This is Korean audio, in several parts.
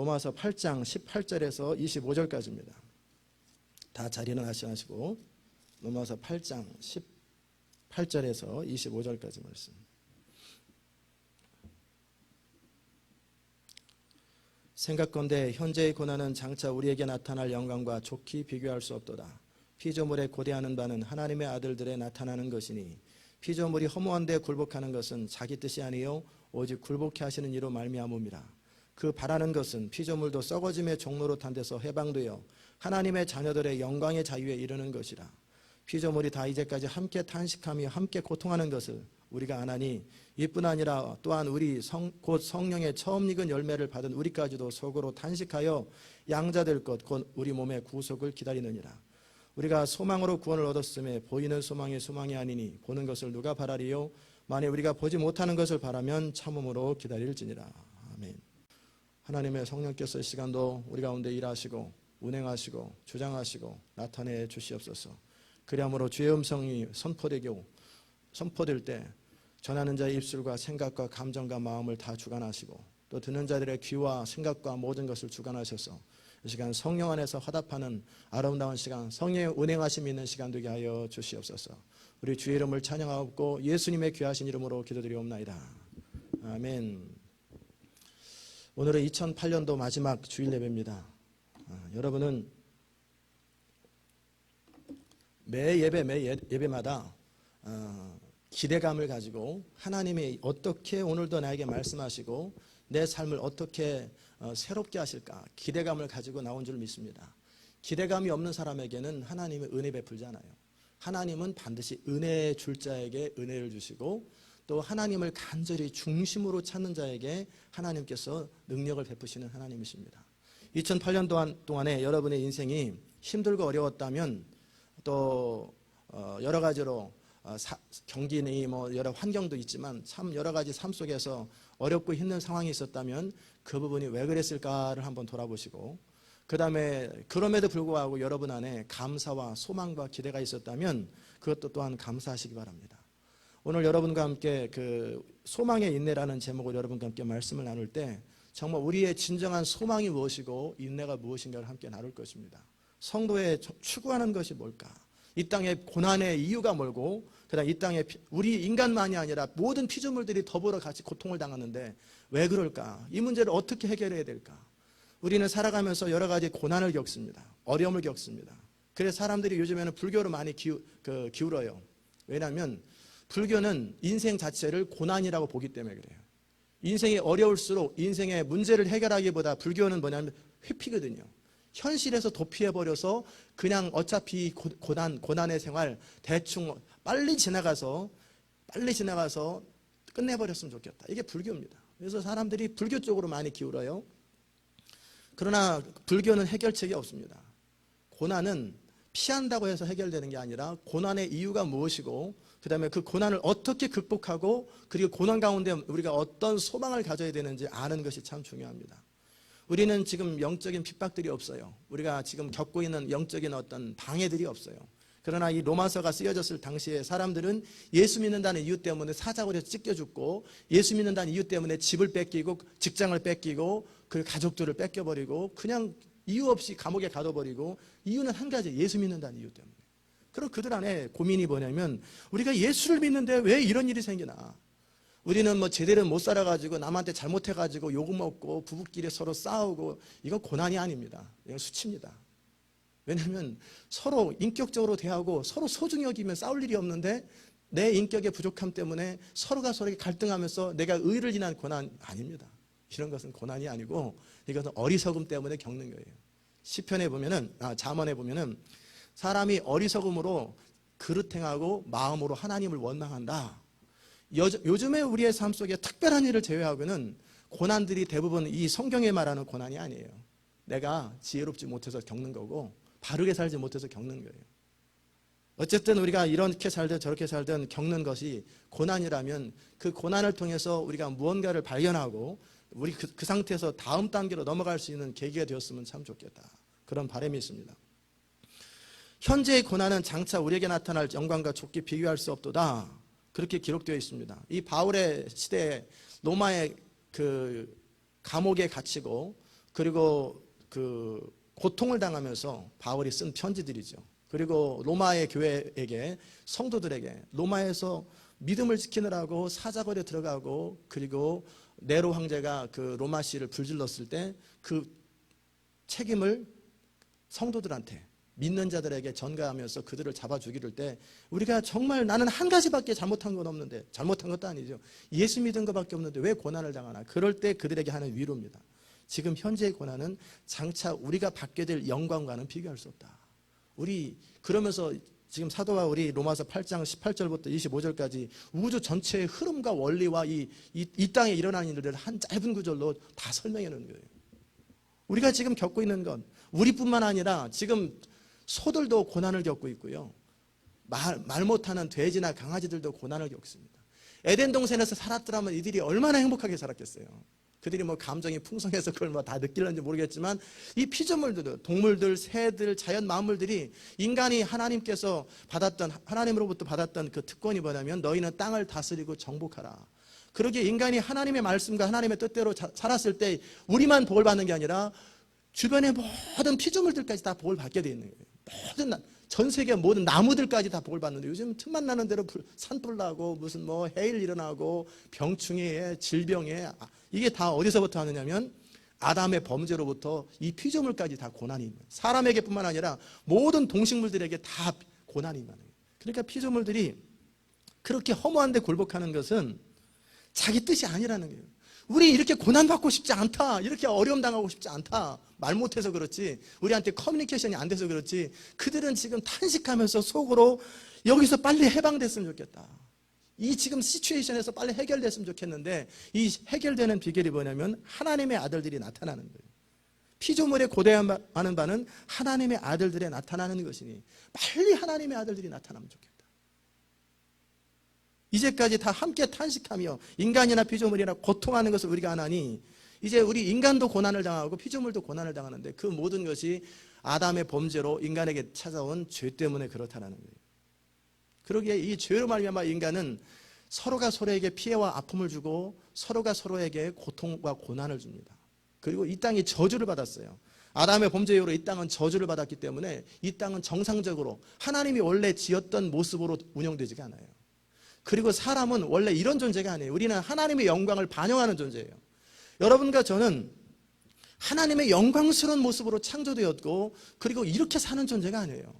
로마서 8장 18절에서 25절까지입니다. 다 자리는 하시고 로마서 8장 18절에서 25절까지 말씀. 생각건대 현재의 고난은 장차 우리에게 나타날 영광과 좋게 비교할 수 없도다. 피조물에 고대하는 바는 하나님의 아들들에 나타나는 것이니 피조물이 허무한 데 굴복하는 것은 자기 뜻이 아니요 오직 굴복해 하시는 이로 말미암음이라. 그 바라는 것은 피조물도 썩어짐의 종로로 탄 데서 해방되어 하나님의 자녀들의 영광의 자유에 이르는 것이라. 피조물이 다 이제까지 함께 탄식하며 함께 고통하는 것을 우리가 아나니 이뿐 아니라 또한 우리 곧 성령의 처음 익은 열매를 받은 우리까지도 속으로 탄식하여 양자될 것 곧 우리 몸의 구속을 기다리느니라. 우리가 소망으로 구원을 얻었음에 보이는 소망이 소망이 아니니 보는 것을 누가 바라리요? 만일 우리가 보지 못하는 것을 바라면 참음으로 기다릴지니라. 아멘. 하나님의 성령께서 이 시간도 우리 가운데 일하시고 운행하시고 주장하시고 나타내 주시옵소서. 그리함으로 주의 음성이 선포될 때 전하는 자의 입술과 생각과 감정과 마음을 다 주관하시고 또 듣는 자들의 귀와 생각과 모든 것을 주관하셔서 이 시간 성령 안에서 화답하는 아름다운 시간, 성령의 운행하심이 있는 시간 되게 하여 주시옵소서. 우리 주의 이름을 찬양하옵고 예수님의 귀하신 이름으로 기도드리옵나이다. 아멘. 오늘은 2008년도 마지막 주일 예배입니다. 여러분은 매 예배마다 기대감을 가지고 하나님이 어떻게 오늘도 나에게 말씀하시고 내 삶을 어떻게 새롭게 하실까 기대감을 가지고 나온 줄 믿습니다. 기대감이 없는 사람에게는 하나님의 은혜 베풀지 않아요. 하나님은 반드시 은혜 줄 자에게 은혜를 주시고 또 하나님을 간절히 중심으로 찾는 자에게 하나님께서 능력을 베푸시는 하나님이십니다. 2008년 동안에 여러분의 인생이 힘들고 어려웠다면 또 여러 가지로 경기니 여러 환경도 있지만 참 여러 가지 삶 속에서 어렵고 힘든 상황이 있었다면 그 부분이 왜 그랬을까를 한번 돌아보시고 그 다음에 그럼에도 불구하고 여러분 안에 감사와 소망과 기대가 있었다면 그것도 또한 감사하시기 바랍니다. 오늘 여러분과 함께 그 소망의 인내라는 제목으로 여러분과 함께 말씀을 나눌 때 정말 우리의 진정한 소망이 무엇이고 인내가 무엇인가를 함께 나눌 것입니다. 성도의 추구하는 것이 뭘까? 이 땅의 고난의 이유가 뭘고 그다음 이 땅에 우리 인간만이 아니라 모든 피조물들이 더불어 같이 고통을 당하는데 왜 그럴까? 이 문제를 어떻게 해결해야 될까? 우리는 살아가면서 여러 가지 고난을 겪습니다. 어려움을 겪습니다. 그래서 사람들이 요즘에는 불교로 많이 기울어요. 왜냐하면 불교는 인생 자체를 고난이라고 보기 때문에 그래요. 인생이 어려울수록 인생의 문제를 해결하기보다 불교는 뭐냐면 회피거든요. 현실에서 도피해버려서 그냥 어차피 고난의 생활 대충 빨리 지나가서 끝내버렸으면 좋겠다. 이게 불교입니다. 그래서 사람들이 불교 쪽으로 많이 기울어요. 그러나 불교는 해결책이 없습니다. 고난은 피한다고 해서 해결되는 게 아니라 고난의 이유가 무엇이고 그 다음에 그 고난을 어떻게 극복하고 그리고 고난 가운데 우리가 어떤 소망을 가져야 되는지 아는 것이 참 중요합니다. 우리는 지금 영적인 핍박들이 없어요. 우리가 지금 겪고 있는 영적인 어떤 방해들이 없어요. 그러나 이 로마서가 쓰여졌을 당시에 사람들은 예수 믿는다는 이유 때문에 사자굴에서 찢겨 죽고 예수 믿는다는 이유 때문에 집을 뺏기고 직장을 뺏기고 그 가족들을 뺏겨버리고 그냥 이유 없이 감옥에 가둬버리고 이유는 한 가지 예수 믿는다는 이유 때문에. 그럼 그들 안에 고민이 뭐냐면 우리가 예수를 믿는데 왜 이런 일이 생기나. 우리는 제대로 못 살아가지고 남한테 잘못해가지고 욕먹고 부부끼리 서로 싸우고 이건 고난이 아닙니다. 이건 수치입니다. 왜냐하면 서로 인격적으로 대하고 서로 소중히 여기면 싸울 일이 없는데 내 인격의 부족함 때문에 서로가 서로에게 갈등하면서 내가 의를 인한 고난 아닙니다. 이런 것은 고난이 아니고 이것은 어리석음 때문에 겪는 거예요. 시편에 보면은 잠언에 보면은 사람이 어리석음으로 그릇 행하고 마음으로 하나님을 원망한다. 요즘에 우리의 삶 속에 특별한 일을 제외하고는 고난들이 대부분 이 성경에 말하는 고난이 아니에요. 내가 지혜롭지 못해서 겪는 거고 바르게 살지 못해서 겪는 거예요. 어쨌든 우리가 이렇게 살든 저렇게 살든 겪는 것이 고난이라면 그 고난을 통해서 우리가 무언가를 발견하고 우리 그 상태에서 다음 단계로 넘어갈 수 있는 계기가 되었으면 참 좋겠다. 그런 바람이 있습니다. 현재의 고난은 장차 우리에게 나타날 영광과 좋게 비교할 수 없도다. 그렇게 기록되어 있습니다. 이 바울의 시대에 로마의 그 감옥에 갇히고 그리고 고통을 당하면서 바울이 쓴 편지들이죠. 그리고 로마의 교회에게, 성도들에게 로마에서 믿음을 지키느라고 사자굴에 들어가고, 그리고 네로 황제가 그 로마시를 불질렀을 때 그 책임을 성도들한테, 믿는 자들에게 전가하면서 그들을 잡아 죽이를 때, 우리가 정말 나는 한 가지밖에 잘못한 건 없는데, 잘못한 것도 아니죠, 예수 믿은 것밖에 없는데 왜 고난을 당하나. 그럴 때 그들에게 하는 위로입니다. 지금 현재의 고난은 장차 우리가 받게 될 영광과는 비교할 수 없다. 우리 그러면서 지금 사도 바울이 로마서 8장 18절부터 25절까지 우주 전체의 흐름과 원리와 이 땅에 일어나는 일들을 한 짧은 구절로 다 설명해 놓은 거예요. 우리가 지금 겪고 있는 건 우리뿐만 아니라 지금 소들도 고난을 겪고 있고요, 말 못하는 돼지나 강아지들도 고난을 겪습니다. 에덴 동산에서 살았더라면 이들이 얼마나 행복하게 살았겠어요. 그들이 뭐 감정이 풍성해서 그걸 뭐 다 느끼는지 모르겠지만, 이 피조물들, 동물들, 새들, 자연 만물들이 인간이 하나님께서 받았던, 하나님으로부터 받았던 그 특권이 뭐냐면 너희는 땅을 다스리고 정복하라. 그러기에 인간이 하나님의 말씀과 하나님의 뜻대로 살았을 때 우리만 복을 받는 게 아니라 주변의 모든 피조물들까지 다 복을 받게 되어 있는 거예요. 모든 전 세계 모든 나무들까지 다 복을 받는데, 요즘 틈만 나는 대로 산불 나고 무슨 뭐 해일 일어나고 병충해에 질병에, 이게 다 어디서부터 하느냐면 아담의 범죄로부터 이 피조물까지 다 고난이 있는, 사람에게뿐만 아니라 모든 동식물들에게 다 고난이 있는 거예요. 그러니까 피조물들이 그렇게 허무한데 굴복하는 것은 자기 뜻이 아니라는 거예요. 우리 이렇게 고난받고 싶지 않다, 이렇게 어려움 당하고 싶지 않다, 말 못해서 그렇지, 우리한테 커뮤니케이션이 안 돼서 그렇지, 그들은 지금 탄식하면서 속으로 여기서 빨리 해방됐으면 좋겠다, 이 지금 시츄에이션에서 빨리 해결됐으면 좋겠는데, 이 해결되는 비결이 뭐냐면 하나님의 아들들이 나타나는 거예요. 피조물에 고대하는 바는 하나님의 아들들에 나타나는 것이니 빨리 하나님의 아들들이 나타나면 좋겠다. 이제까지 다 함께 탄식하며 인간이나 피조물이나 고통하는 것을 우리가 안 하니, 이제 우리 인간도 고난을 당하고 피조물도 고난을 당하는데, 그 모든 것이 아담의 범죄로 인간에게 찾아온 죄 때문에 그렇다는 거예요. 그러기에 이 죄로 말미암아 인간은 서로가 서로에게 피해와 아픔을 주고 서로가 서로에게 고통과 고난을 줍니다. 그리고 이 땅이 저주를 받았어요. 아담의 범죄 이후로 이 땅은 저주를 받았기 때문에 이 땅은 정상적으로 하나님이 원래 지었던 모습으로 운영되지가 않아요. 그리고 사람은 원래 이런 존재가 아니에요. 우리는 하나님의 영광을 반영하는 존재예요. 여러분과 저는 하나님의 영광스러운 모습으로 창조되었고, 그리고 이렇게 사는 존재가 아니에요.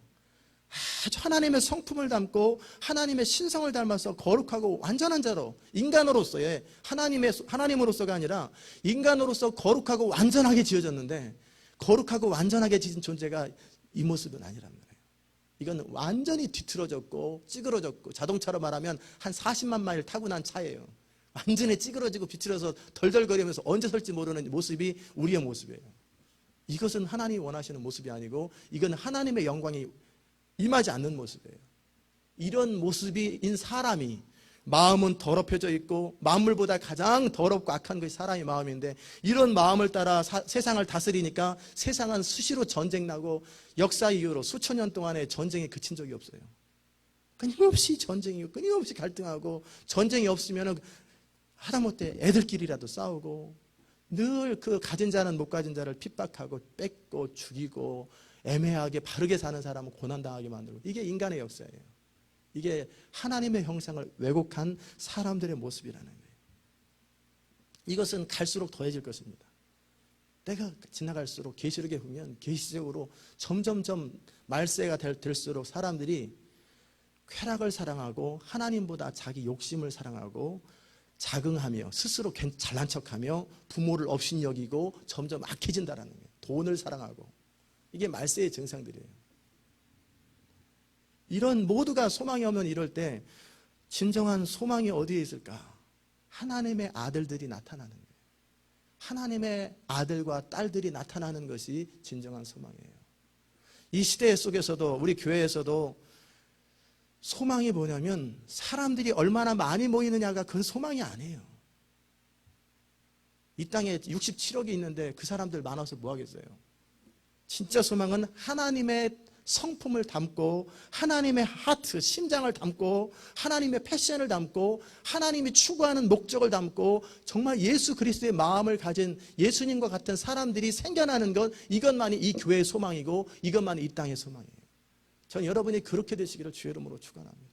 아주 하나님의 성품을 담고 하나님의 신성을 닮아서 거룩하고 완전한 자로, 인간으로서의 하나님으로서가 아니라 인간으로서 거룩하고 완전하게 지어졌는데, 거룩하고 완전하게 지은 존재가 이 모습은 아니란 말이에요. 이건 완전히 뒤틀어졌고 찌그러졌고, 자동차로 말하면 한 40만 마일 타고 난 차예요. 완전히 찌그러지고 비틀어서 덜덜거리면서 언제 설지 모르는 모습이 우리의 모습이에요. 이것은 하나님이 원하시는 모습이 아니고, 이건 하나님의 영광이 임하지 않는 모습이에요. 이런 모습인 사람이, 마음은 더럽혀져 있고 만물보다 가장 더럽고 악한 것이 사람의 마음인데, 이런 마음을 따라 세상을 다스리니까 세상은 수시로 전쟁나고, 역사 이후로 수천 년 동안에 전쟁이 그친 적이 없어요. 끊임없이 전쟁이고 끊임없이 갈등하고, 전쟁이 없으면 하다못해 애들끼리라도 싸우고, 늘 그 가진 자는 못 가진 자를 핍박하고 뺏고 죽이고, 애매하게 바르게 사는 사람은 고난당하게 만들고, 이게 인간의 역사예요. 이게 하나님의 형상을 왜곡한 사람들의 모습이라는 거예요. 이것은 갈수록 더해질 것입니다. 때가 지나갈수록 계시록에 보면 계시적으로 점점점 말세가 될수록 사람들이 쾌락을 사랑하고 하나님보다 자기 욕심을 사랑하고 자긍하며 스스로 잘난 척하며 부모를 업신 여기고 점점 악해진다라는 거예요. 돈을 사랑하고. 이게 말세의 증상들이에요. 이런 모두가 소망이 없는 이럴 때 진정한 소망이 어디에 있을까? 하나님의 아들들이 나타나는 거예요. 하나님의 아들과 딸들이 나타나는 것이 진정한 소망이에요. 이 시대 속에서도, 우리 교회에서도 소망이 뭐냐면 사람들이 얼마나 많이 모이느냐가 그건 소망이 아니에요. 이 땅에 67억이 있는데 그 사람들 많아서 뭐 하겠어요? 진짜 소망은 하나님의 성품을 담고 하나님의 하트, 심장을 담고 하나님의 패션을 담고 하나님이 추구하는 목적을 담고 정말 예수 그리스도의 마음을 가진 예수님과 같은 사람들이 생겨나는 것, 이것만이 이 교회의 소망이고 이것만이 이 땅의 소망이에요. 전 여러분이 그렇게 되시기를 주의 이름으로 축원합니다.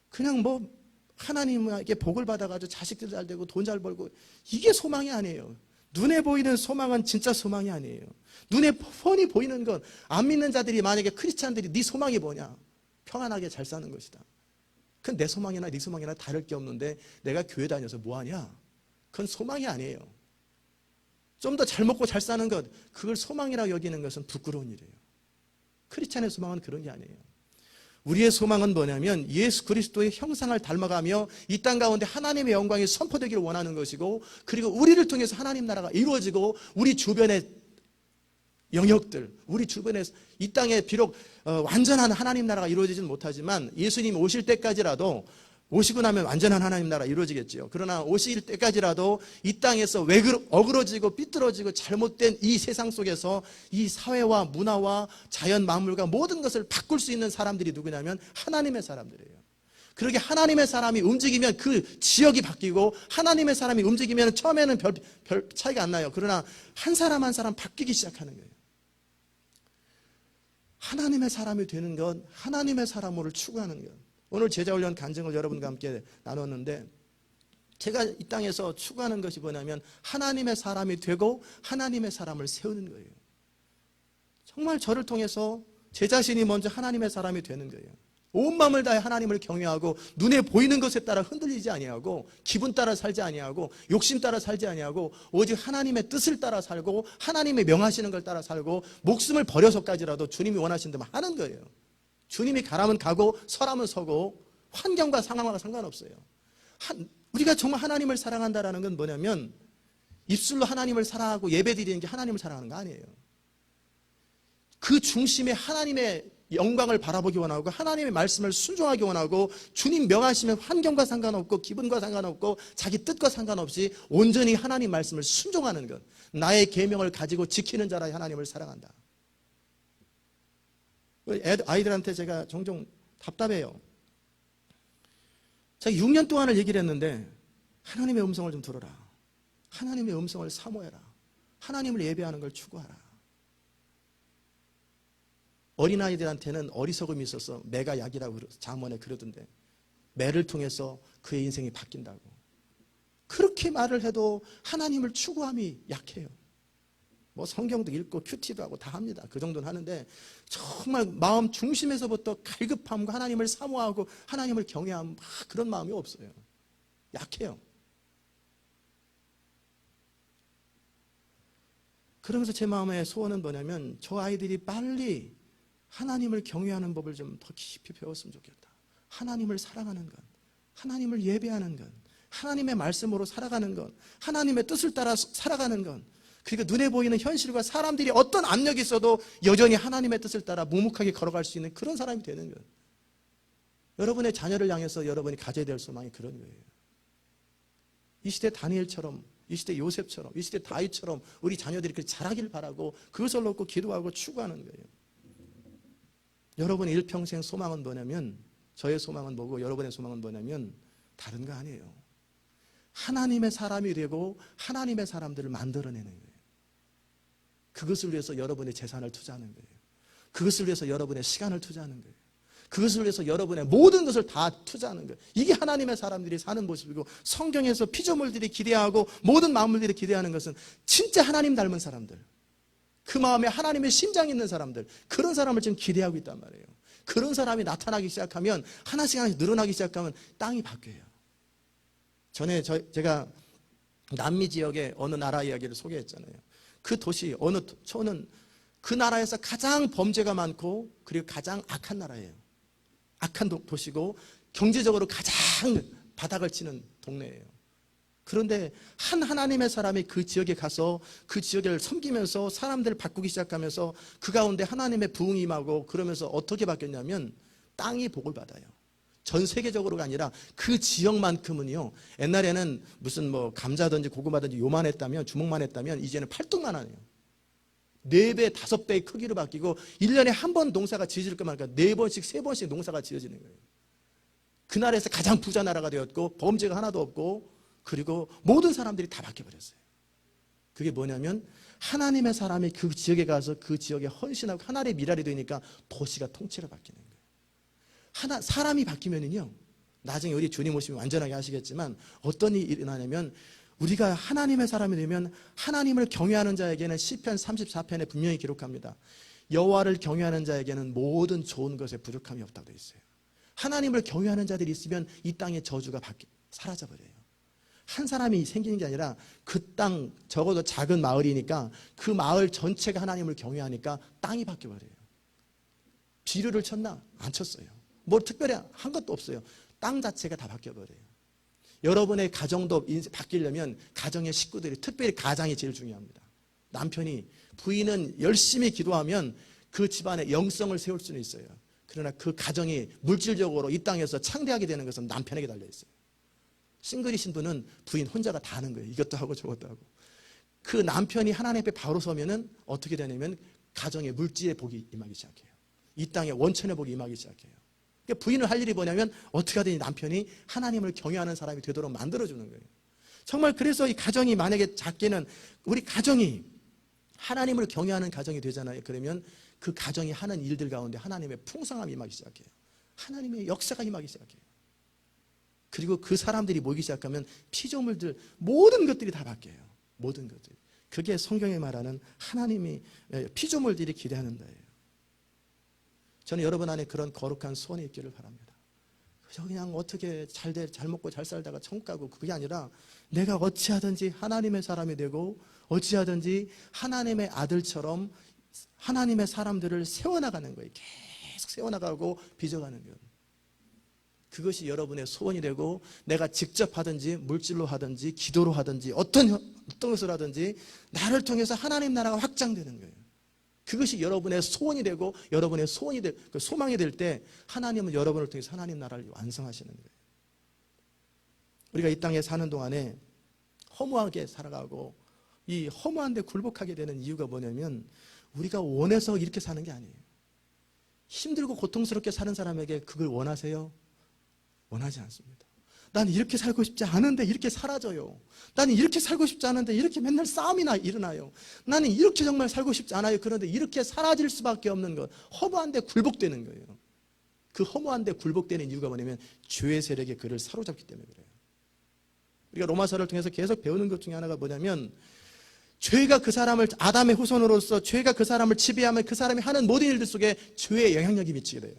그냥 뭐 하나님에게 복을 받아가지고 자식들 잘 되고 돈 잘 벌고 이게 소망이 아니에요. 눈에 보이는 소망은 진짜 소망이 아니에요. 눈에 뻔히 보이는 건 안 믿는 자들이 만약에 크리스찬들이 네 소망이 뭐냐? 평안하게 잘 사는 것이다. 그건 내 소망이나 네 소망이나 다를 게 없는데 내가 교회 다녀서 뭐하냐? 그건 소망이 아니에요. 좀 더 잘 먹고 잘 사는 것, 그걸 소망이라고 여기는 것은 부끄러운 일이에요. 크리스찬의 소망은 그런 게 아니에요. 우리의 소망은 뭐냐면 예수 그리스도의 형상을 닮아가며 이 땅 가운데 하나님의 영광이 선포되기를 원하는 것이고, 그리고 우리를 통해서 하나님 나라가 이루어지고 우리 주변의 영역들, 우리 주변에 이 땅에 비록 완전한 하나님 나라가 이루어지지는 못하지만 예수님이 오실 때까지라도, 오시고 나면 완전한 하나님 나라 이루어지겠죠. 그러나 오실 때까지라도 이 땅에서 어그러지고 삐뚤어지고 잘못된 이 세상 속에서 이 사회와 문화와 자연 만물과 모든 것을 바꿀 수 있는 사람들이 누구냐면 하나님의 사람들이에요. 그렇게 하나님의 사람이 움직이면 그 지역이 바뀌고, 하나님의 사람이 움직이면 처음에는 별 차이가 안 나요. 그러나 한 사람 한 사람 바뀌기 시작하는 거예요. 하나님의 사람이 되는 건 하나님의 사람으로 추구하는 것. 오늘 제자훈련 간증을 여러분과 함께 나눴는데, 제가 이 땅에서 추구하는 것이 뭐냐면 하나님의 사람이 되고 하나님의 사람을 세우는 거예요. 정말 저를 통해서 제 자신이 먼저 하나님의 사람이 되는 거예요. 온 마음을 다해 하나님을 경외하고 눈에 보이는 것에 따라 흔들리지 아니하고 기분 따라 살지 아니하고 욕심 따라 살지 아니하고 오직 하나님의 뜻을 따라 살고 하나님의 명하시는 걸 따라 살고 목숨을 버려서까지라도 주님이 원하신 대로 하는 거예요. 주님이 가라면 가고 서라면 서고 환경과 상황과 상관없어요. 우리가 정말 하나님을 사랑한다는 건 뭐냐면 입술로 하나님을 사랑하고 예배드리는 게 하나님을 사랑하는 거 아니에요. 그 중심에 하나님의 영광을 바라보기 원하고 하나님의 말씀을 순종하기 원하고 주님 명하시면 환경과 상관없고 기분과 상관없고 자기 뜻과 상관없이 온전히 하나님 말씀을 순종하는 것, 나의 계명을 가지고 지키는 자라 하나님을 사랑한다. 아이들한테 제가 종종 답답해요. 제가 6년 동안을 얘기를 했는데 하나님의 음성을 좀 들어라. 하나님의 음성을 사모해라. 하나님을 예배하는 걸 추구하라. 어린아이들한테는 어리석음이 있어서 매가 약이라고 잠언에 그러던데, 매를 통해서 그의 인생이 바뀐다고. 그렇게 말을 해도 하나님을 추구함이 약해요. 뭐 성경도 읽고 큐티도 하고 다 합니다. 그 정도는 하는데 정말 마음 중심에서부터 갈급함과 하나님을 사모하고 하나님을 경외함, 그런 마음이 없어요. 약해요. 그러면서 제 마음의 소원은 뭐냐면 저 아이들이 빨리 하나님을 경외하는 법을 좀 더 깊이 배웠으면 좋겠다. 하나님을 사랑하는 것, 하나님을 예배하는 것, 하나님의 말씀으로 살아가는 것, 하나님의 뜻을 따라 살아가는 것, 그리고 눈에 보이는 현실과 사람들이 어떤 압력이 있어도 여전히 하나님의 뜻을 따라 묵묵하게 걸어갈 수 있는 그런 사람이 되는 것. 여러분의 자녀를 향해서 여러분이 가져야 될 소망이 그런 거예요. 이 시대 다니엘처럼, 이 시대 요셉처럼, 이 시대 다윗처럼 우리 자녀들이 그렇게 자라길 바라고 그것을 놓고 기도하고 추구하는 거예요. 여러분의 일평생 소망은 뭐냐면, 저의 소망은 뭐고 여러분의 소망은 뭐냐면 다른 거 아니에요. 하나님의 사람이 되고 하나님의 사람들을 만들어내는 거예요. 그것을 위해서 여러분의 재산을 투자하는 거예요. 그것을 위해서 여러분의 시간을 투자하는 거예요. 그것을 위해서 여러분의 모든 것을 다 투자하는 거예요. 이게 하나님의 사람들이 사는 모습이고, 성경에서 피조물들이 기대하고 모든 만물들이 기대하는 것은 진짜 하나님 닮은 사람들, 그 마음에 하나님의 심장이 있는 사람들, 그런 사람을 지금 기대하고 있단 말이에요. 그런 사람이 나타나기 시작하면, 하나씩 하나씩 늘어나기 시작하면 땅이 바뀌어요. 전에 제가 남미 지역의 어느 나라 이야기를 소개했잖아요. 그 도시, 어느 초는 그 나라에서 가장 범죄가 많고 그리고 가장 악한 나라예요. 악한 도시고 경제적으로 가장 바닥을 치는 동네예요. 그런데 한 하나님의 사람이 그 지역에 가서 그 지역을 섬기면서 사람들을 바꾸기 시작하면서 그 가운데 하나님의 부흥이 임하고, 그러면서 어떻게 바뀌었냐면 땅이 복을 받아요. 전 세계적으로가 아니라 그 지역만큼은요, 옛날에는 무슨 뭐 감자든지 고구마든지 요만했다면, 주먹만 했다면 이제는 팔뚝만 하네요. 4배, 5배의 크기로 바뀌고 1년에 한 번 농사가 지어질 것만 아니라 4번씩, 3번씩 농사가 지어지는 거예요. 그 나라에서 가장 부자 나라가 되었고 범죄가 하나도 없고 그리고 모든 사람들이 다 바뀌어버렸어요. 그게 뭐냐면 하나님의 사람이 그 지역에 가서 그 지역에 헌신하고 하나님의 미랄이 되니까 도시가 통째로 바뀌는 거예요. 사람이 바뀌면은요, 나중에 우리 주님 오시면 완전하게 하시겠지만 어떤 일이 일어나냐면 우리가 하나님의 사람이 되면 하나님을 경외하는 자에게는 시편 34편에 분명히 기록합니다. 여호와를 경외하는 자에게는 모든 좋은 것에 부족함이 없다고 되어 있어요. 하나님을 경외하는 자들이 있으면 이 땅의 저주가 사라져버려요. 한 사람이 생기는 게 아니라 그 땅, 적어도 작은 마을이니까 그 마을 전체가 하나님을 경외하니까 땅이 바뀌어버려요. 비료를 쳤나? 안 쳤어요. 뭐 특별히 한 것도 없어요. 땅 자체가 다 바뀌어버려요. 여러분의 가정도 바뀌려면 가정의 식구들이, 특별히 가장이 제일 중요합니다. 남편이, 부인은 열심히 기도하면 그 집안의 영성을 세울 수는 있어요. 그러나 그 가정이 물질적으로 이 땅에서 창대하게 되는 것은 남편에게 달려있어요. 싱글이신 분은 부인 혼자가 다 하는 거예요. 이것도 하고 저것도 하고. 그 남편이 하나님 앞에 바로 서면은 어떻게 되냐면 가정의 물질의 복이 임하기 시작해요. 이 땅의 원천의 복이 임하기 시작해요. 그러니까 부인은 할 일이 뭐냐면 어떻게 하든 남편이 하나님을 경외하는 사람이 되도록 만들어주는 거예요. 정말 그래서 이 가정이 만약에 작게는 우리 가정이 하나님을 경외하는 가정이 되잖아요. 그러면 그 가정이 하는 일들 가운데 하나님의 풍성함이 임하기 시작해요. 하나님의 역사가 임하기 시작해요. 그리고 그 사람들이 모이기 시작하면 피조물들 모든 것들이 다 바뀌어요. 모든 것들이. 그게 성경에 말하는 하나님이 피조물들이 기대하는 거예요. 저는 여러분 안에 그런 거룩한 소원이 있기를 바랍니다. 그냥 어떻게 잘 먹고 잘 살다가 천국 가고 그게 아니라 내가 어찌하든지 하나님의 사람이 되고 어찌하든지 하나님의 아들처럼 하나님의 사람들을 세워나가는 거예요. 계속 세워나가고 빚어가는 거예요. 그것이 여러분의 소원이 되고 내가 직접 하든지 물질로 하든지 기도로 하든지 어떤 것을 하든지 나를 통해서 하나님 나라가 확장되는 거예요. 그것이 여러분의 소원이 되고 여러분의 소망이 될 때 하나님은 여러분을 통해서 하나님 나라를 완성하시는 거예요. 우리가 이 땅에 사는 동안에 허무하게 살아가고 이 허무한 데 굴복하게 되는 이유가 뭐냐면 우리가 원해서 이렇게 사는 게 아니에요. 힘들고 고통스럽게 사는 사람에게 그걸 원하세요? 원하지 않습니다. 나는 이렇게 살고 싶지 않은데 이렇게 사라져요. 나는 이렇게 살고 싶지 않은데 이렇게 맨날 싸움이 일어나요. 나는 이렇게 정말 살고 싶지 않아요. 그런데 이렇게 사라질 수밖에 없는 것, 허무한데 굴복되는 거예요. 그 허무한데 굴복되는 이유가 뭐냐면 죄의 세력에 그를 사로잡기 때문에 그래요. 우리가 로마서를 통해서 계속 배우는 것 중에 하나가 뭐냐면 죄가 그 사람을, 아담의 후손으로서 죄가 그 사람을 지배하면 그 사람이 하는 모든 일들 속에 죄의 영향력이 미치게 돼요.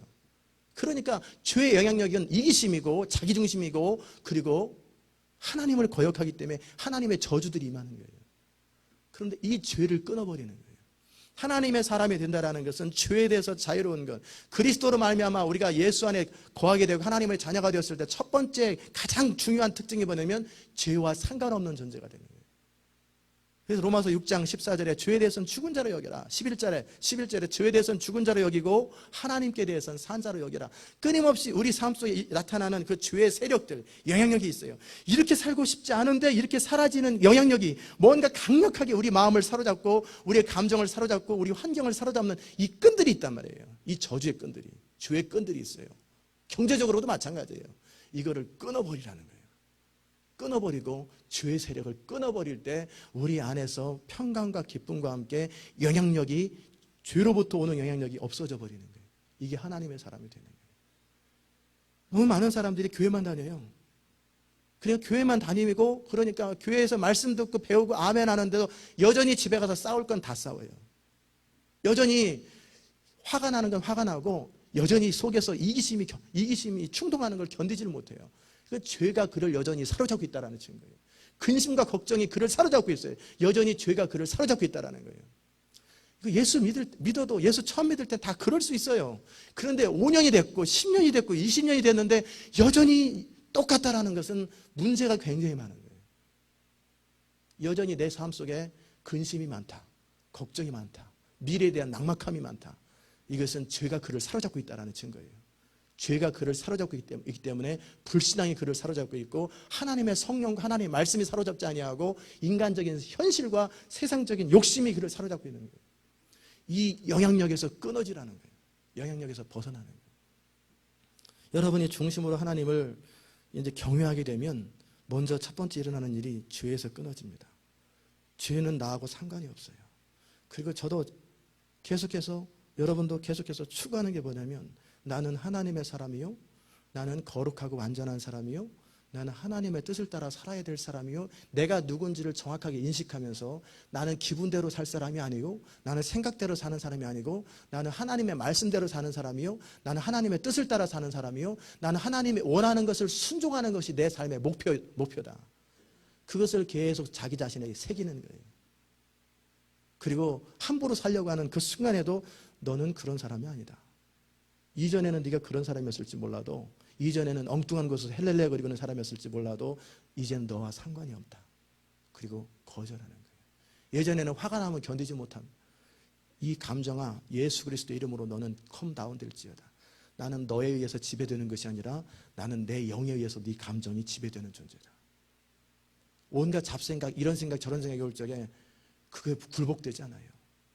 그러니까 죄의 영향력은 이기심이고 자기중심이고 그리고 하나님을 거역하기 때문에 하나님의 저주들이 임하는 거예요. 그런데 이 죄를 끊어버리는 거예요. 하나님의 사람이 된다는 것은 죄에 대해서 자유로운 것, 그리스도로 말미암아 우리가 예수 안에 거하게 되고 하나님의 자녀가 되었을 때 첫 번째 가장 중요한 특징이 뭐냐면 죄와 상관없는 존재가 되는 거예요. 그래서 로마서 6장 14절에 죄에 대해서는 죽은 자로 여겨라. 11절에 죄에 대해서는 죽은 자로 여기고 하나님께 대해서는 산 자로 여겨라. 끊임없이 우리 삶 속에 나타나는 그 죄의 세력들, 영향력이 있어요. 이렇게 살고 싶지 않은데 이렇게 사라지는 영향력이 뭔가 강력하게 우리 마음을 사로잡고 우리의 감정을 사로잡고 우리 환경을 사로잡는 이 끈들이 있단 말이에요. 이 저주의 끈들이, 죄의 끈들이 있어요. 경제적으로도 마찬가지예요. 이거를 끊어버리라는 거예요. 끊어버리고 죄의 세력을 끊어버릴 때 우리 안에서 평강과 기쁨과 함께 영향력이, 죄로부터 오는 영향력이 없어져 버리는 거예요. 이게 하나님의 사람이 되는 거예요. 너무 많은 사람들이 교회만 다녀요. 그냥 교회만 다니고 그러니까 교회에서 말씀 듣고 배우고 아멘 하는데도 여전히 집에 가서 싸울 건 다 싸워요. 여전히 화가 나는 건 화가 나고 여전히 속에서 이기심이 충동하는 걸 견디지를 못해요. 그 죄가 그를 여전히 사로잡고 있다는 증거예요. 근심과 걱정이 그를 사로잡고 있어요. 여전히 죄가 그를 사로잡고 있다는 거예요. 예수 믿어도 예수 처음 믿을 때 다 그럴 수 있어요. 그런데 5년이 됐고 10년이 됐고 20년이 됐는데 여전히 똑같다라는 것은 문제가 굉장히 많은 거예요. 여전히 내 삶 속에 근심이 많다, 걱정이 많다, 미래에 대한 낙막함이 많다. 이것은 죄가 그를 사로잡고 있다는 증거예요. 죄가 그를 사로잡고 있기 때문에 불신앙이 그를 사로잡고 있고 하나님의 성령과 하나님의 말씀이 사로잡지 아니하고 인간적인 현실과 세상적인 욕심이 그를 사로잡고 있는 거예요. 이 영향력에서 끊어지라는 거예요. 영향력에서 벗어나는 거예요. 여러분이 중심으로 하나님을 이제 경외하게 되면 먼저 첫 번째 일어나는 일이 죄에서 끊어집니다. 죄는 나하고 상관이 없어요. 그리고 저도 계속해서 여러분도 계속해서 추구하는 게 뭐냐면 나는 하나님의 사람이요, 나는 거룩하고 완전한 사람이요, 나는 하나님의 뜻을 따라 살아야 될 사람이요, 내가 누군지를 정확하게 인식하면서 나는 기분대로 살 사람이 아니고 나는 생각대로 사는 사람이 아니고 나는 하나님의 말씀대로 사는 사람이요, 나는 하나님의 뜻을 따라 사는 사람이요, 나는 하나님이 원하는 것을 순종하는 것이 내 삶의 목표다. 그것을 계속 자기 자신에게 새기는 거예요. 그리고 함부로 살려고 하는 그 순간에도 너는 그런 사람이 아니다. 이전에는 네가 그런 사람이었을지 몰라도, 이전에는 엉뚱한 곳에서 헬렐레 거리는 사람이었을지 몰라도 이제는 너와 상관이 없다. 그리고 거절하는 거예요. 예전에는 화가 나면 견디지 못한 이 감정아, 예수 그리스도 이름으로 너는 컴다운 될지어다. 나는 너에 의해서 지배되는 것이 아니라 나는 내 영에 의해서 네 감정이 지배되는 존재다. 온갖 잡생각, 이런 생각 저런 생각이 올 적에 그게 굴복되지 않아요.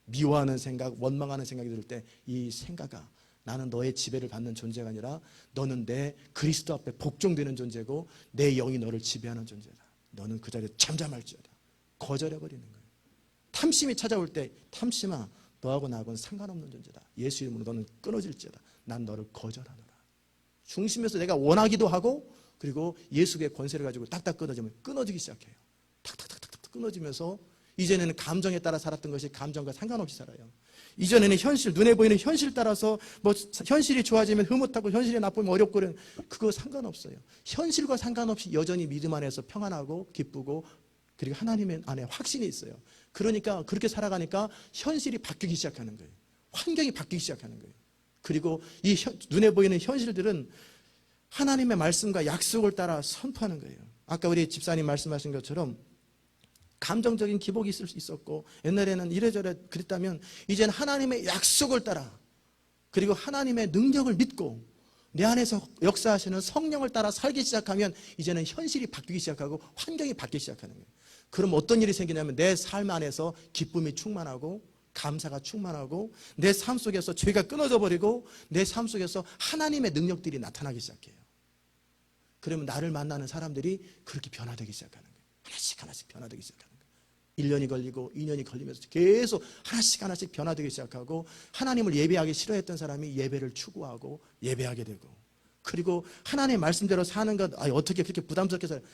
미워하는 생각, 원망하는 생각이 들 때 이 생각아, 나는 너의 지배를 받는 존재가 아니라 너는 내 그리스도 앞에 복종되는 존재고 내 영이 너를 지배하는 존재다. 너는 그 자리에 잠잠할지어다. 거절해버리는 거예요. 탐심이 찾아올 때 탐심아, 너하고 나하고는 상관없는 존재다. 예수 이름으로 너는 끊어질지어다. 난 너를 거절하노라. 중심에서 내가 원하기도 하고 그리고 예수의 권세를 가지고 딱딱 끊어지면 끊어지기 시작해요. 탁탁탁탁 끊어지면서 이전에는 감정에 따라 살았던 것이 감정과 상관없이 살아요. 이전에는 현실, 눈에 보이는 현실 따라서 뭐 현실이 좋아지면 흐뭇하고 현실이 나쁘면 어렵고 그거 상관없어요. 현실과 상관없이 여전히 믿음 안에서 평안하고 기쁘고 그리고 하나님의 안에 확신이 있어요. 그러니까 그렇게 살아가니까 현실이 바뀌기 시작하는 거예요. 환경이 바뀌기 시작하는 거예요. 그리고 이 눈에 보이는 현실들은 하나님의 말씀과 약속을 따라 선포하는 거예요. 아까 우리 집사님 말씀하신 것처럼 감정적인 기복이 있을 수 있었고 옛날에는 이래저래 그랬다면 이제는 하나님의 약속을 따라 그리고 하나님의 능력을 믿고 내 안에서 역사하시는 성령을 따라 살기 시작하면 이제는 현실이 바뀌기 시작하고 환경이 바뀌기 시작하는 거예요. 그럼 어떤 일이 생기냐면 내 삶 안에서 기쁨이 충만하고 감사가 충만하고 내 삶 속에서 죄가 끊어져 버리고 내 삶 속에서 하나님의 능력들이 나타나기 시작해요. 그러면 나를 만나는 사람들이 그렇게 변화되기 시작하는 거예요. 하나씩 변화되기 시작하는 거예요. 1년이 걸리고 2년이 걸리면서 계속 하나씩 변화되기 시작하고 하나님을 예배하기 싫어했던 사람이 예배를 추구하고 예배하게 되고 그리고 하나님의 말씀대로 사는 것 어떻게 그렇게 부담스럽게 살아요.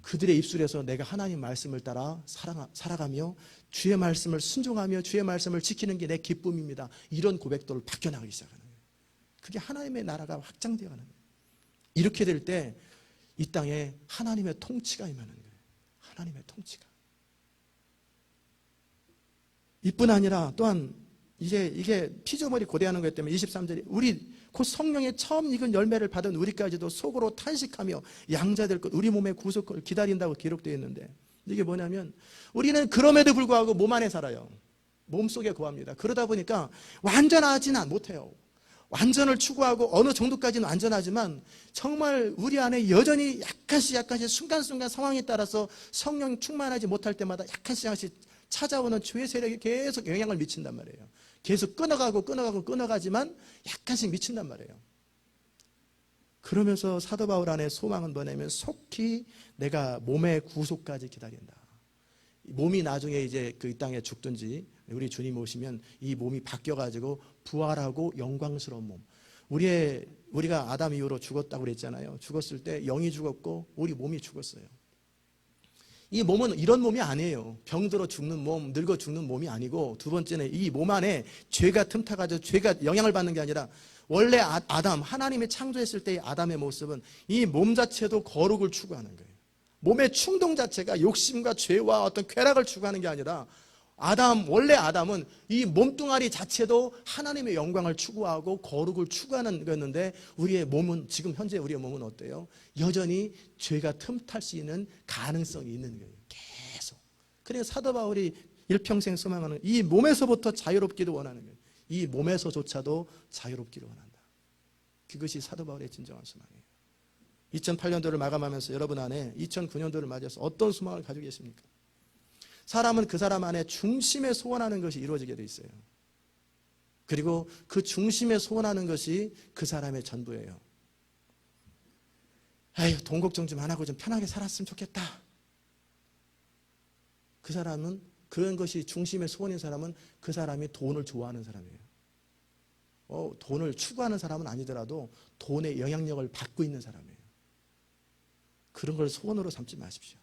그들의 입술에서 내가 하나님 말씀을 따라 살아가며 주의 말씀을 순종하며 주의 말씀을 지키는 게 내 기쁨입니다. 이런 고백도를 바뀌어나가기 시작하는 거예요. 그게 하나님의 나라가 확장되어 가는 거예요. 이렇게 될 때 이 땅에 하나님의 통치가 임하는 거예요. 하나님의 통치가. 이뿐 아니라 또한 이게 피조물이 고대하는 것 때문에 23절에 우리 곧 성령의 처음 익은 열매를 받은 우리까지도 속으로 탄식하며 양자될 것 우리 몸의 구속을 기다린다고 기록되어 있는데 이게 뭐냐면 우리는 그럼에도 불구하고 몸 안에 살아요. 몸속에 거합니다. 그러다 보니까 완전하지는 못해요. 완전을 추구하고 어느 정도까지는 완전하지만 정말 우리 안에 여전히 약간씩 순간순간 상황에 따라서 성령 충만하지 못할 때마다 약간씩 찾아오는 죄의 세력이 계속 영향을 미친단 말이에요. 계속 끊어가지만 약간씩 미친단 말이에요. 그러면서 사도 바울 안에 소망은 뭐냐면 속히 내가 몸의 구속까지 기다린다. 몸이 나중에 이제 그 이 땅에 죽든지 우리 주님 오시면 이 몸이 바뀌어가지고 부활하고 영광스러운 몸. 우리가 아담 이후로 죽었다고 그랬잖아요. 죽었을 때 영이 죽었고 우리 몸이 죽었어요. 이 몸은 이런 몸이 아니에요. 병들어 죽는 몸, 늙어 죽는 몸이 아니고 두 번째는 이 몸 안에 죄가 틈타가지고 죄가 영향을 받는 게 아니라 원래 아담, 하나님이 창조했을 때의 아담의 모습은 이 몸 자체도 거룩을 추구하는 거예요. 몸의 충동 자체가 욕심과 죄와 어떤 쾌락을 추구하는 게 아니라 원래 아담은 이 몸뚱아리 자체도 하나님의 영광을 추구하고 거룩을 추구하는 거였는데 지금 현재 우리의 몸은 어때요? 여전히 죄가 틈탈 수 있는 가능성이 있는 거예요. 계속. 그래서 사도 바울이 일평생 소망하는 이 몸에서부터 자유롭기를 원하는 거예요. 이 몸에서조차도 자유롭기를 원한다. 그것이 사도 바울의 진정한 소망이에요. 2008년도를 마감하면서 여러분 안에 2009년도를 맞이해서 어떤 소망을 가지고 계십니까? 사람은 그 사람 안에 중심에 소원하는 것이 이루어지게 돼 있어요. 그리고 그 중심에 소원하는 것이 그 사람의 전부예요. 아유, 돈 걱정 좀 안 하고 좀 편하게 살았으면 좋겠다. 그 사람은, 그런 것이 중심의 소원인 사람은 그 사람이 돈을 좋아하는 사람이에요. 돈을 추구하는 사람은 아니더라도 돈의 영향력을 받고 있는 사람이에요. 그런 걸 소원으로 삼지 마십시오.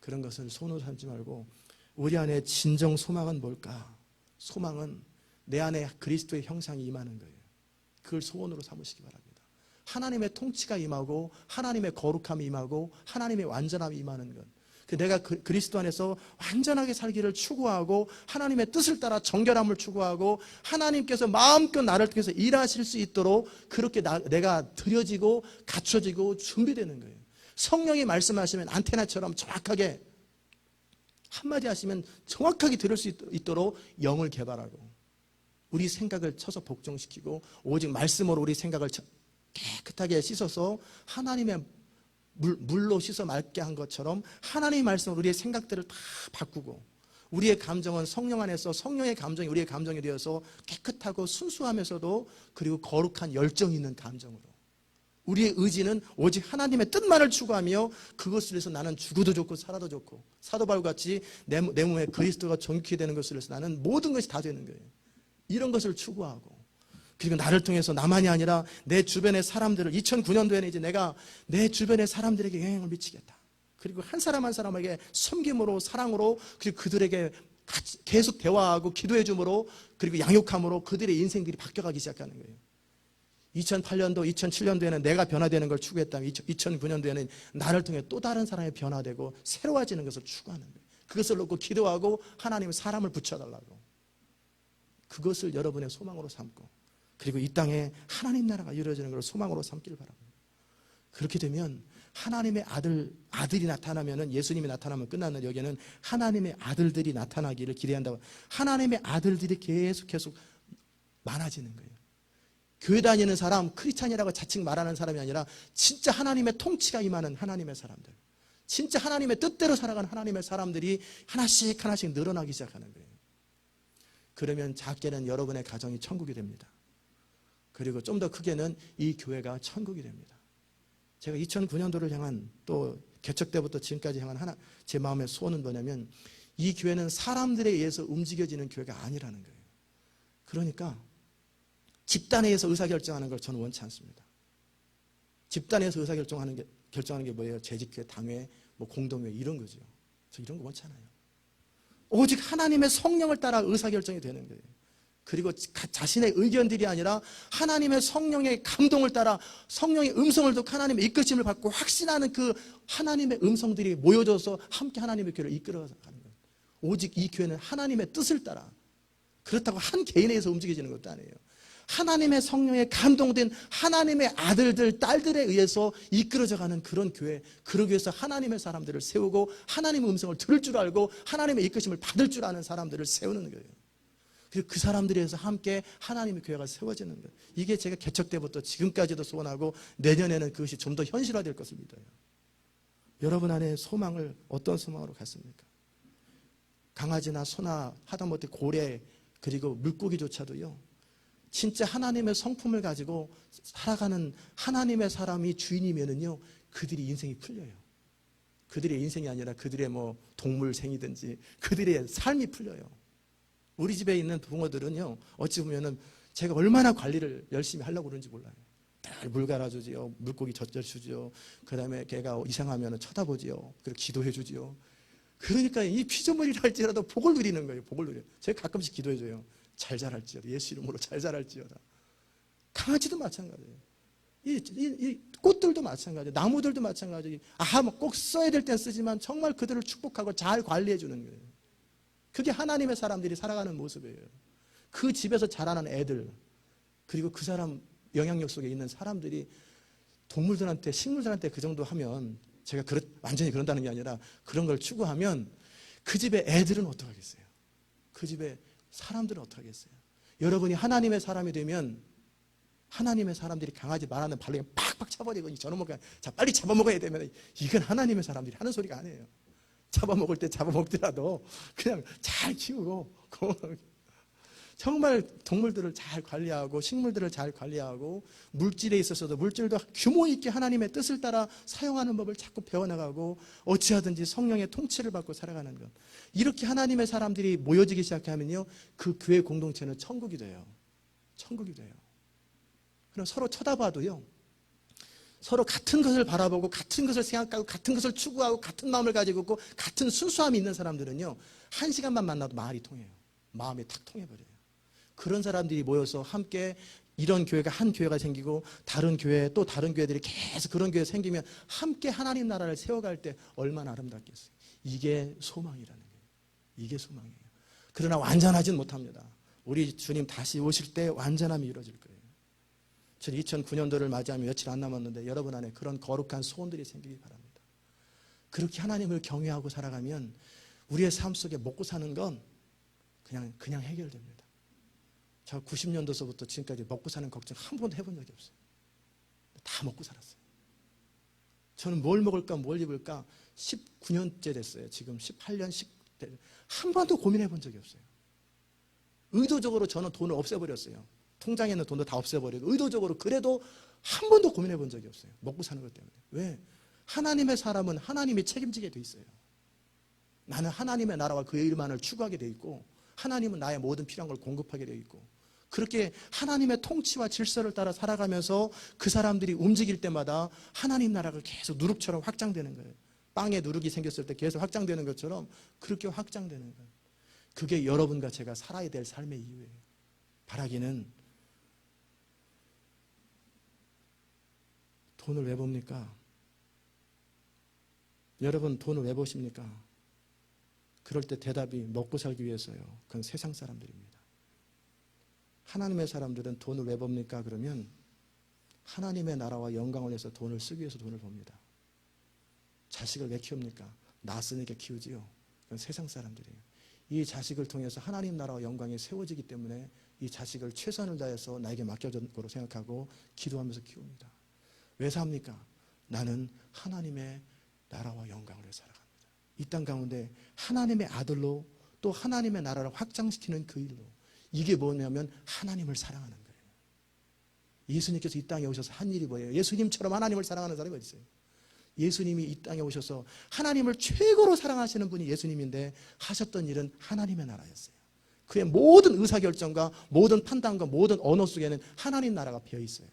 그런 것을 소원으로 삼지 말고 우리 안에 진정 소망은 뭘까? 소망은 내 안에 그리스도의 형상이 임하는 거예요. 그걸 소원으로 삼으시기 바랍니다. 하나님의 통치가 임하고 하나님의 거룩함이 임하고 하나님의 완전함이 임하는 것. 내가 그리스도 안에서 완전하게 살기를 추구하고 하나님의 뜻을 따라 정결함을 추구하고 하나님께서 마음껏 나를 통해서 일하실 수 있도록 그렇게 내가 드려지고 갖춰지고 준비되는 거예요. 성령이 말씀하시면 안테나처럼 정확하게 한마디 하시면 정확하게 들을 수 있도록 영을 개발하고 우리 생각을 쳐서 복종시키고 오직 말씀으로 우리 생각을 깨끗하게 씻어서 하나님의 물로 씻어 맑게 한 것처럼 하나님의 말씀으로 우리의 생각들을 다 바꾸고 우리의 감정은 성령 안에서 성령의 감정이 우리의 감정이 되어서 깨끗하고 순수하면서도 그리고 거룩한 열정이 있는 감정으로 우리의 의지는 오직 하나님의 뜻만을 추구하며 그것을 위해서 나는 죽어도 좋고 살아도 좋고 사도 바울같이 내 몸에 그리스도가 존귀케 되는 것을 위해서 나는 모든 것이 다 되는 거예요. 이런 것을 추구하고 그리고 나를 통해서 나만이 아니라 내 주변의 사람들을 2009년도에는 이제 내가 내 주변의 사람들에게 영향을 미치겠다. 그리고 한 사람 한 사람에게 섬김으로 사랑으로 그리고 그들에게 같이 계속 대화하고 기도해 줌으로 그리고 양육함으로 그들의 인생들이 바뀌어가기 시작하는 거예요. 2008년도, 2007년도에는 내가 변화되는 걸 추구했다면 2009년도에는 나를 통해 또 다른 사람이 변화되고 새로워지는 것을 추구하는 거예요. 그것을 놓고 기도하고 하나님의 사람을 붙여달라고. 그것을 여러분의 소망으로 삼고 그리고 이 땅에 하나님 나라가 이루어지는 걸 소망으로 삼기를 바랍니다. 그렇게 되면 하나님의 아들이 나타나면은 예수님이 나타나면 끝나는 여기에는 하나님의 아들들이 나타나기를 기대한다고. 하나님의 아들들이 계속 많아지는 거예요. 교회 다니는 사람, 크리스찬이라고 자칭 말하는 사람이 아니라 진짜 하나님의 통치가 임하는 하나님의 사람들, 진짜 하나님의 뜻대로 살아가는 하나님의 사람들이 하나씩 늘어나기 시작하는 거예요. 그러면 작게는 여러분의 가정이 천국이 됩니다. 그리고 좀 더 크게는 이 교회가 천국이 됩니다. 제가 2009년도를 향한 또 개척 때부터 지금까지 향한 제 마음의 소원은 뭐냐면 이 교회는 사람들에 의해서 움직여지는 교회가 아니라는 거예요. 그러니까 집단에 의해서 의사결정하는 걸 저는 원치 않습니다. 집단에서 의사결정하는 게 뭐예요? 재직회, 당회, 공동회 이런 거죠. 저 이런 거 원치 않아요. 오직 하나님의 성령을 따라 의사결정이 되는 거예요. 그리고 자신의 의견들이 아니라 하나님의 성령의 감동을 따라 성령의 음성을 듣고 하나님의 이끄심을 받고 확신하는 그 하나님의 음성들이 모여져서 함께 하나님의 교회를 이끌어가는 거예요. 오직 이 교회는 하나님의 뜻을 따라 그렇다고 한 개인에 의해서 움직여지는 것도 아니에요. 하나님의 성령에 감동된 하나님의 아들들, 딸들에 의해서 이끌어져가는 그런 교회, 그러기 위해서 하나님의 사람들을 세우고 하나님의 음성을 들을 줄 알고 하나님의 이끄심을 받을 줄 아는 사람들을 세우는 거예요. 그리고 그 사람들에 의해서 함께 하나님의 교회가 세워지는 거예요. 이게 제가 개척 때부터 지금까지도 소원하고 내년에는 그것이 좀 더 현실화될 것을 믿어요. 여러분 안에 소망을 어떤 소망으로 갖습니까? 강아지나 소나 하다못해 고래 그리고 물고기조차도요. 진짜 하나님의 성품을 가지고 살아가는 하나님의 사람이 주인이면은요. 그들이 인생이 풀려요. 그들의 인생이 아니라 그들의 동물생이든지 그들의 삶이 풀려요. 우리 집에 있는 붕어들은요, 어찌 보면은 제가 얼마나 관리를 열심히 하려고 그러는지 몰라요. 늘 물 갈아주지요, 물고기 젖혀주지요, 그 다음에 걔가 이상하면 쳐다보지요, 그리고 기도해주지요. 그러니까 이 피조물이라 할지라도 복을 누리는 거예요, 복을 누려요. 제가 가끔씩 기도해줘요. 잘 자랄지어다, 예수 이름으로 잘 자랄지어다. 강아지도 마찬가지예요. 이 꽃들도 마찬가지예요. 나무들도 마찬가지예요. 꼭 써야 될 땐 쓰지만 정말 그들을 축복하고 잘 관리해주는 거예요. 그게 하나님의 사람들이 살아가는 모습이에요. 그 집에서 자라는 애들 그리고 그 사람 영향력 속에 있는 사람들이 동물들한테 식물들한테 그 정도 하면 제가 완전히 그런다는 게 아니라 그런 걸 추구하면 그 집의 애들은 어떡하겠어요? 그 집의 사람들은 어떡하겠어요? 여러분이 하나님의 사람이 되면 하나님의 사람들이 강아지 말하는 발로 팍팍 차버리고 저놈을 자 빨리 잡아먹어야 되면 이건 하나님의 사람들이 하는 소리가 아니에요. 잡아먹을 때 잡아먹더라도 그냥 잘 키우고 정말 동물들을 잘 관리하고 식물들을 잘 관리하고 물질에 있어서도 물질도 규모 있게 하나님의 뜻을 따라 사용하는 법을 자꾸 배워나가고 어찌하든지 성령의 통치를 받고 살아가는 것. 이렇게 하나님의 사람들이 모여지기 시작하면요, 그 교회 공동체는 천국이 돼요. 천국이 돼요. 그럼 서로 쳐다봐도요, 서로 같은 것을 바라보고 같은 것을 생각하고 같은 것을 추구하고 같은 마음을 가지고 있고 같은 순수함이 있는 사람들은요, 한 시간만 만나도 말이 통해요. 마음이 탁 통해버려요. 그런 사람들이 모여서 함께 이런 교회가 한 교회가 생기고 다른 교회 또 다른 교회들이 계속 그런 교회 생기면 함께 하나님 나라를 세워갈 때 얼마나 아름답겠어요. 이게 소망이라는 거예요. 이게 소망이에요. 그러나 완전하진 못합니다. 우리 주님 다시 오실 때 완전함이 이루어질 거예요. 저는 2009년도를 맞이하면 며칠 안 남았는데 여러분 안에 그런 거룩한 소원들이 생기기 바랍니다. 그렇게 하나님을 경외하고 살아가면 우리의 삶 속에 먹고 사는 건 그냥 해결됩니다. 저 90년도서부터 지금까지 먹고 사는 걱정 한 번도 해본 적이 없어요. 다 먹고 살았어요. 저는 뭘 먹을까 뭘 입을까 19년째 됐어요. 지금 18년 10대 한 번도 고민해 본 적이 없어요. 의도적으로 저는 돈을 없애버렸어요. 통장에 있는 돈도 다 없애버리고 의도적으로 그래도 한 번도 고민해 본 적이 없어요. 먹고 사는 것 때문에. 왜? 하나님의 사람은 하나님이 책임지게 돼 있어요. 나는 하나님의 나라와 그의 일만을 추구하게 돼 있고 하나님은 나의 모든 필요한 걸 공급하게 돼 있고 그렇게 하나님의 통치와 질서를 따라 살아가면서 그 사람들이 움직일 때마다 하나님 나라가 계속 누룩처럼 확장되는 거예요. 빵에 누룩이 생겼을 때 계속 확장되는 것처럼 그렇게 확장되는 거예요. 그게 여러분과 제가 살아야 될 삶의 이유예요. 바라기는 돈을 왜 봅니까? 여러분 돈을 왜 보십니까? 그럴 때 대답이 먹고 살기 위해서요. 그건 세상 사람들입니다. 하나님의 사람들은 돈을 왜 봅니까? 그러면 하나님의 나라와 영광을 위해서 돈을 쓰기 위해서 돈을 봅니다. 자식을 왜 키웁니까? 낳았으니까 키우지요. 그건 세상 사람들이에요. 이 자식을 통해서 하나님 나라와 영광이 세워지기 때문에 이 자식을 최선을 다해서 나에게 맡겨진 거로 생각하고 기도하면서 키웁니다. 왜 삽니까? 나는 하나님의 나라와 영광을 위해 살아갑니다. 이 땅 가운데 하나님의 아들로 또 하나님의 나라를 확장시키는 그 일로 이게 뭐냐면 하나님을 사랑하는 거예요. 예수님께서 이 땅에 오셔서 한 일이 뭐예요? 예수님처럼 하나님을 사랑하는 사람이 어디 있어요? 예수님이 이 땅에 오셔서 하나님을 최고로 사랑하시는 분이 예수님인데 하셨던 일은 하나님의 나라였어요. 그의 모든 의사결정과 모든 판단과 모든 언어 속에는 하나님 나라가 비어 있어요.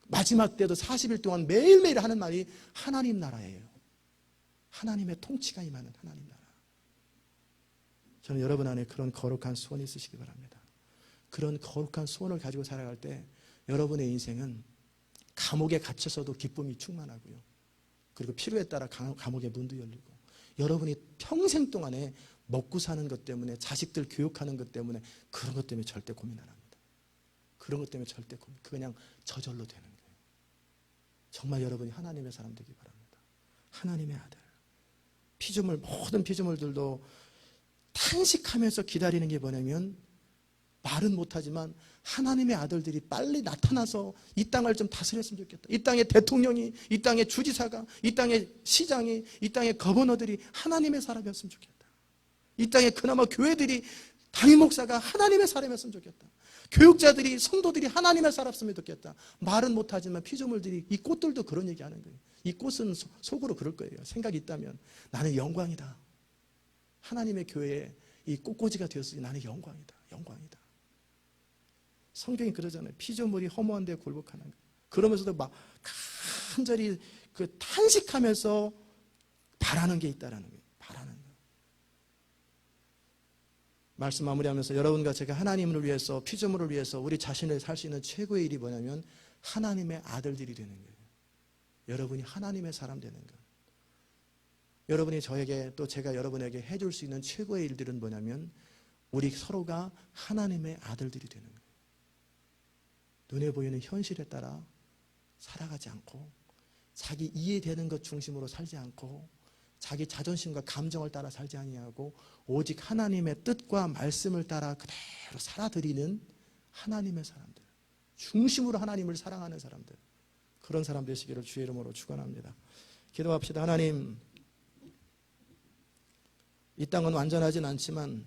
마지막 때도 40일 동안 매일매일 하는 말이 하나님 나라예요. 하나님의 통치가 임하는 하나님 나라. 저는 여러분 안에 그런 거룩한 소원이 있으시기 바랍니다. 그런 거룩한 소원을 가지고 살아갈 때 여러분의 인생은 감옥에 갇혀서도 기쁨이 충만하고요. 그리고 필요에 따라 감옥의 문도 열리고 여러분이 평생 동안에 먹고 사는 것 때문에 자식들 교육하는 것 때문에 그런 것 때문에 절대 고민 안 합니다. 그런 것 때문에 절대 고민, 그냥 저절로 되는 거예요. 정말 여러분이 하나님의 사람 되기 바랍니다. 하나님의 아들. 피조물, 모든 피조물들도 탄식하면서 기다리는 게 뭐냐면 말은 못하지만 하나님의 아들들이 빨리 나타나서 이 땅을 좀 다스렸으면 좋겠다. 이 땅의 대통령이, 이 땅의 주지사가, 이 땅의 시장이, 이 땅의 거버너들이 하나님의 사람이었으면 좋겠다. 이 땅에 그나마 교회들이 담임 목사가 하나님의 사람이었으면 좋겠다. 교육자들이 성도들이 하나님의 사람이었으면 좋겠다. 말은 못하지만 피조물들이 이 꽃들도 그런 얘기하는 거예요. 이 꽃은 속으로 그럴 거예요. 생각이 있다면 나는 영광이다. 하나님의 교회에 이 꽃꽂이가 되었으니 나는 영광이다. 영광이다. 성경이 그러잖아요. 피조물이 허무한데 굴복하는 거예요. 그러면서도 막 간절히 그 탄식하면서 바라는 게 있다라는 거예요. 바라는 거예요. 말씀 마무리하면서 여러분과 제가 하나님을 위해서 피조물을 위해서 우리 자신을 살 수 있는 최고의 일이 뭐냐면 하나님의 아들들이 되는 거예요. 여러분이 하나님의 사람 되는 것. 여러분이 저에게 또 제가 여러분에게 해줄 수 있는 최고의 일들은 뭐냐면 우리 서로가 하나님의 아들들이 되는 거예요. 눈에 보이는 현실에 따라 살아가지 않고 자기 이해되는 것 중심으로 살지 않고 자기 자존심과 감정을 따라 살지 아니하고 오직 하나님의 뜻과 말씀을 따라 그대로 살아드리는 하나님의 사람들, 중심으로 하나님을 사랑하는 사람들, 그런 사람 되시기를 주의 이름으로 축원합니다. 기도합시다. 하나님, 이 땅은 완전하진 않지만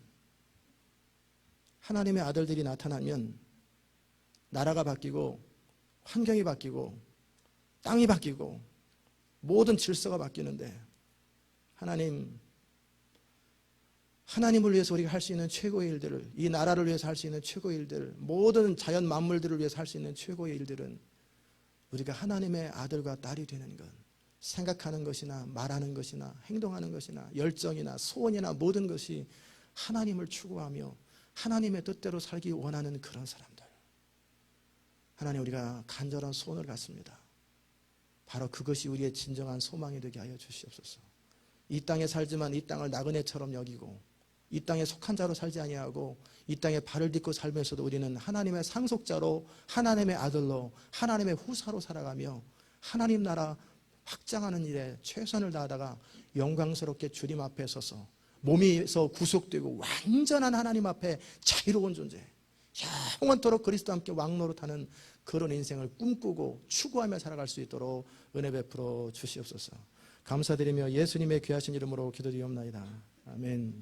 하나님의 아들들이 나타나면 나라가 바뀌고 환경이 바뀌고 땅이 바뀌고 모든 질서가 바뀌는데 하나님을 위해서 우리가 할 수 있는 최고의 일들을, 이 나라를 위해서 할 수 있는 최고의 일들, 모든 자연 만물들을 위해서 할 수 있는 최고의 일들은 우리가 하나님의 아들과 딸이 되는 것, 생각하는 것이나 말하는 것이나 행동하는 것이나 열정이나 소원이나 모든 것이 하나님을 추구하며 하나님의 뜻대로 살기 원하는 그런 사람들. 하나님, 우리가 간절한 소원을 갖습니다. 바로 그것이 우리의 진정한 소망이 되게 하여 주시옵소서. 이 땅에 살지만 이 땅을 나그네처럼 여기고 이 땅에 속한 자로 살지 아니하고 이 땅에 발을 딛고 살면서도 우리는 하나님의 상속자로, 하나님의 아들로, 하나님의 후사로 살아가며 하나님 나라 확장하는 일에 최선을 다하다가 영광스럽게 주님 앞에 서서 몸에서 구속되고 완전한 하나님 앞에 자유로운 존재, 영원토록 그리스도와 함께 왕노릇하는 그런 인생을 꿈꾸고 추구하며 살아갈 수 있도록 은혜 베풀어 주시옵소서. 감사드리며 예수님의 귀하신 이름으로 기도드리옵나이다. 아멘.